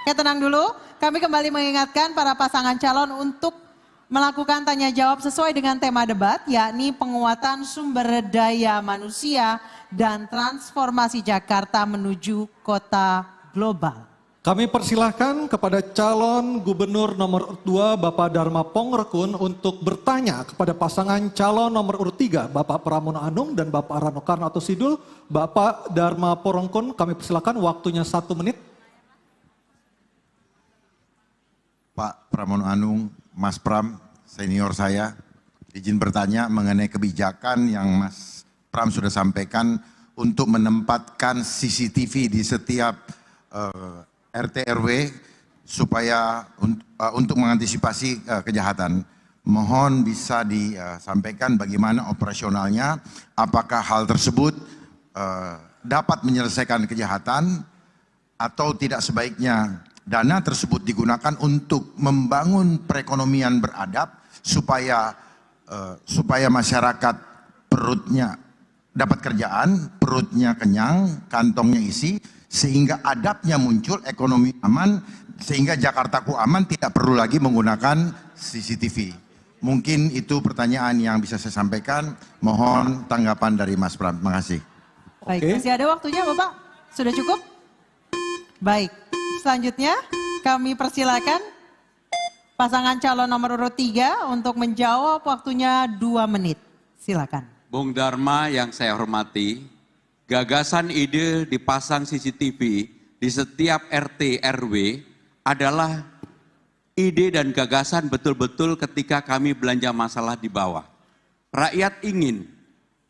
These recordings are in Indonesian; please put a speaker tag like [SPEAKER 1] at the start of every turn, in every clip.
[SPEAKER 1] Oke, tenang dulu. Kami kembali mengingatkan para pasangan calon untuk melakukan tanya jawab sesuai dengan tema debat, yakni penguatan sumber daya manusia dan transformasi Jakarta menuju kota global.
[SPEAKER 2] Kami persilahkan kepada calon gubernur nomor 2 Bapak Dharma Pongrekun untuk bertanya kepada pasangan calon nomor urut 3 Bapak Pramono Anung dan Bapak Rano Karno atau Sidul. Bapak Dharma Pongrekun kami persilahkan waktunya 1 menit.
[SPEAKER 3] Pak Pramono Anung, Mas Pram, senior saya, izin bertanya mengenai kebijakan yang Mas Pram sudah sampaikan untuk menempatkan CCTV di setiap RT RW supaya untuk mengantisipasi kejahatan. Mohon bisa disampaikan bagaimana operasionalnya, apakah hal tersebut dapat menyelesaikan kejahatan atau tidak sebaiknya dana tersebut digunakan untuk membangun perekonomian beradab supaya masyarakat perutnya dapat kerjaan, perutnya kenyang, kantongnya isi, sehingga adabnya muncul, ekonomi aman, sehingga Jakartaku aman, tidak perlu lagi menggunakan CCTV. Mungkin itu pertanyaan yang bisa saya sampaikan. Mohon tanggapan dari Mas Pram. Terima kasih.
[SPEAKER 1] Baik, masih ada waktunya Bapak? Sudah cukup? Baik, selanjutnya kami persilakan pasangan calon nomor urut 3 untuk menjawab, waktunya 2 menit. Silakan.
[SPEAKER 4] Bung Dharma yang saya hormati, gagasan ide dipasang CCTV di setiap RT RW adalah ide dan gagasan betul-betul ketika kami belanja masalah di bawah. Rakyat ingin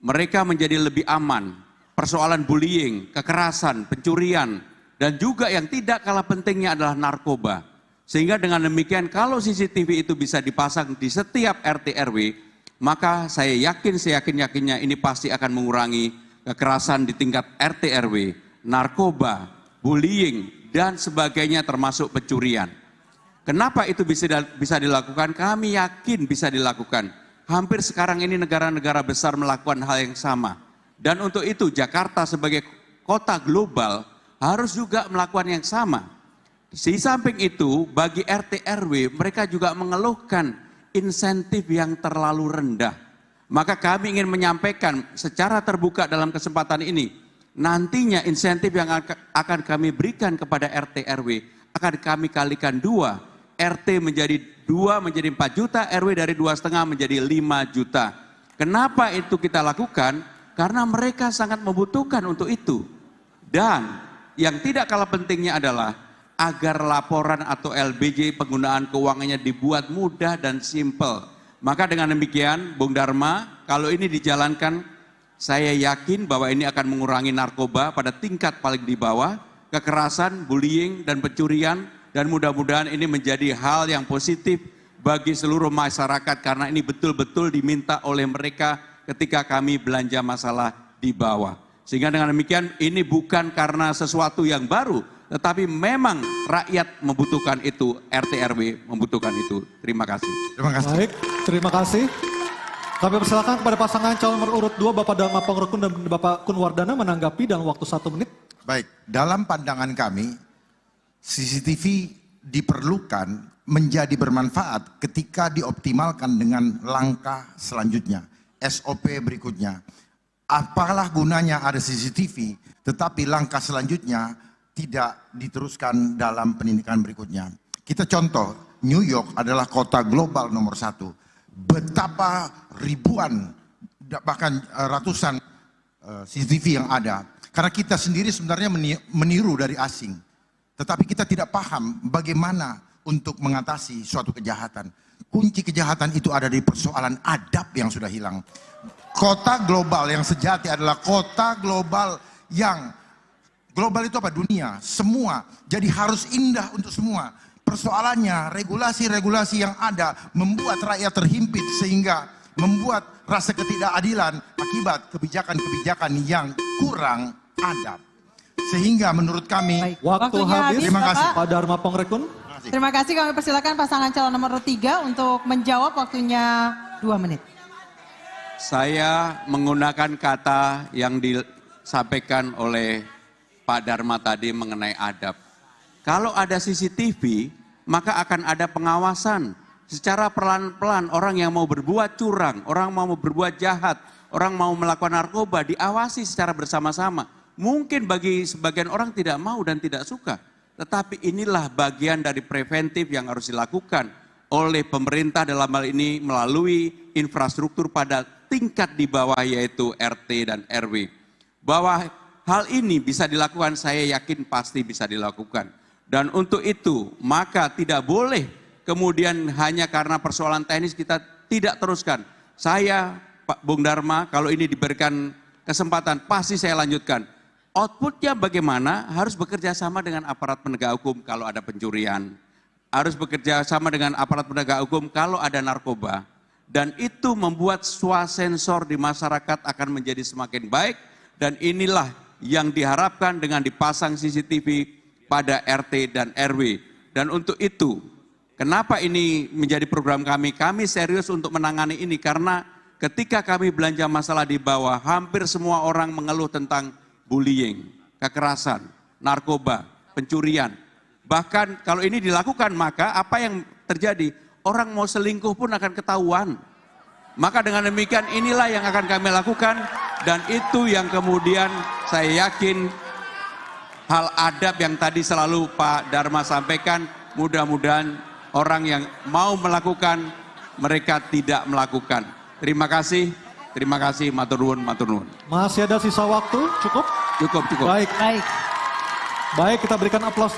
[SPEAKER 4] mereka menjadi lebih aman, persoalan bullying, kekerasan, pencurian, dan juga yang tidak kalah pentingnya adalah narkoba. Sehingga dengan demikian kalau CCTV itu bisa dipasang di setiap RT RW, maka saya yakin-yakinnya ini pasti akan mengurangi kekerasan di tingkat RT RW, narkoba, bullying, dan sebagainya termasuk pencurian. Kenapa itu bisa dilakukan? Kami yakin bisa dilakukan. Hampir sekarang ini negara-negara besar melakukan hal yang sama. Dan untuk itu Jakarta sebagai kota global harus juga melakukan yang sama. Di samping itu bagi RT RW mereka juga mengeluhkan insentif yang terlalu rendah. Maka kami ingin menyampaikan secara terbuka dalam kesempatan ini, nantinya insentif yang akan kami berikan kepada RT RW akan kami kalikan 2. RT menjadi 2 menjadi 4 juta, RW dari 2,5 menjadi 5 juta. Kenapa itu kita lakukan? Karena mereka sangat membutuhkan untuk itu. Dan yang tidak kalah pentingnya adalah agar laporan atau LBJ penggunaan keuangannya dibuat mudah dan simpel. Maka dengan demikian Bung Dharma, kalau ini dijalankan, saya yakin bahwa ini akan mengurangi narkoba pada tingkat paling di bawah, kekerasan, bullying, dan pencurian, dan mudah-mudahan ini menjadi hal yang positif bagi seluruh masyarakat karena ini betul-betul diminta oleh mereka ketika kami belanja masalah di bawah. Sehingga dengan demikian ini bukan karena sesuatu yang baru, tetapi memang rakyat membutuhkan itu, RT RW membutuhkan itu. Terima kasih.
[SPEAKER 3] Terima kasih.
[SPEAKER 2] Baik, terima kasih. Kami persilakan kepada pasangan calon nomor urut 2 Bapak Dharma Pongrekun dan Bapak Kun Wardana menanggapi dalam waktu 1 menit.
[SPEAKER 3] Baik, dalam pandangan kami CCTV diperlukan menjadi bermanfaat ketika dioptimalkan dengan langkah selanjutnya, SOP berikutnya. Apalah gunanya ada CCTV, tetapi langkah selanjutnya tidak diteruskan dalam pendidikan berikutnya. Kita contoh, New York adalah kota global nomor 1. Betapa ribuan, bahkan ratusan CCTV yang ada. Karena kita sendiri sebenarnya meniru dari asing. Tetapi kita tidak paham bagaimana untuk mengatasi suatu kejahatan. Kunci kejahatan itu ada di persoalan adab yang sudah hilang. Kota global yang sejati adalah kota global yang global itu apa? Dunia, semua. Jadi harus indah untuk semua. Persoalannya regulasi-regulasi yang ada membuat rakyat terhimpit sehingga membuat rasa ketidakadilan akibat kebijakan-kebijakan yang kurang adab. Sehingga menurut kami
[SPEAKER 2] waktu habis.
[SPEAKER 3] Terima kasih
[SPEAKER 2] Pak Dharma Pongrekun.
[SPEAKER 1] Terima kasih, kami persilakan pasangan calon nomor 3 untuk menjawab, waktunya 2 menit.
[SPEAKER 4] Saya menggunakan kata yang disampaikan oleh Pak Dharma tadi mengenai adab. Kalau ada CCTV, maka akan ada pengawasan. Secara pelan-pelan orang yang mau berbuat curang, orang mau berbuat jahat, orang mau melakukan narkoba diawasi secara bersama-sama. Mungkin bagi sebagian orang tidak mau dan tidak suka. Tetapi inilah bagian dari preventif yang harus dilakukan oleh pemerintah dalam hal ini melalui infrastruktur pada tingkat di bawah yaitu RT dan RW. Bahwa hal ini bisa dilakukan, saya yakin pasti bisa dilakukan. Dan untuk itu maka tidak boleh kemudian hanya karena persoalan teknis kita tidak teruskan. Saya Pak Bung Dharma kalau ini diberikan kesempatan pasti saya lanjutkan. Outputnya bagaimana? Harus bekerja sama dengan aparat penegak hukum kalau ada pencurian. Harus bekerja sama dengan aparat penegak hukum kalau ada narkoba. Dan itu membuat swasensor di masyarakat akan menjadi semakin baik. Dan inilah yang diharapkan dengan dipasang CCTV pada RT dan RW. Dan untuk itu, kenapa ini menjadi program kami? Kami serius untuk menangani ini karena ketika kami belanja masalah di bawah, hampir semua orang mengeluh tentang bullying, kekerasan, narkoba, pencurian. Bahkan kalau ini dilakukan maka apa yang terjadi? Orang mau selingkuh pun akan ketahuan. Maka dengan demikian inilah yang akan kami lakukan dan itu yang kemudian saya yakin hal adab yang tadi selalu Pak Dharma sampaikan, mudah-mudahan orang yang mau melakukan mereka tidak melakukan. Terima kasih, matur nuwun, matur nuwun.
[SPEAKER 2] Masih ada sisa waktu, cukup?
[SPEAKER 4] Cukup.
[SPEAKER 2] Baik, kita berikan aplaus dulu.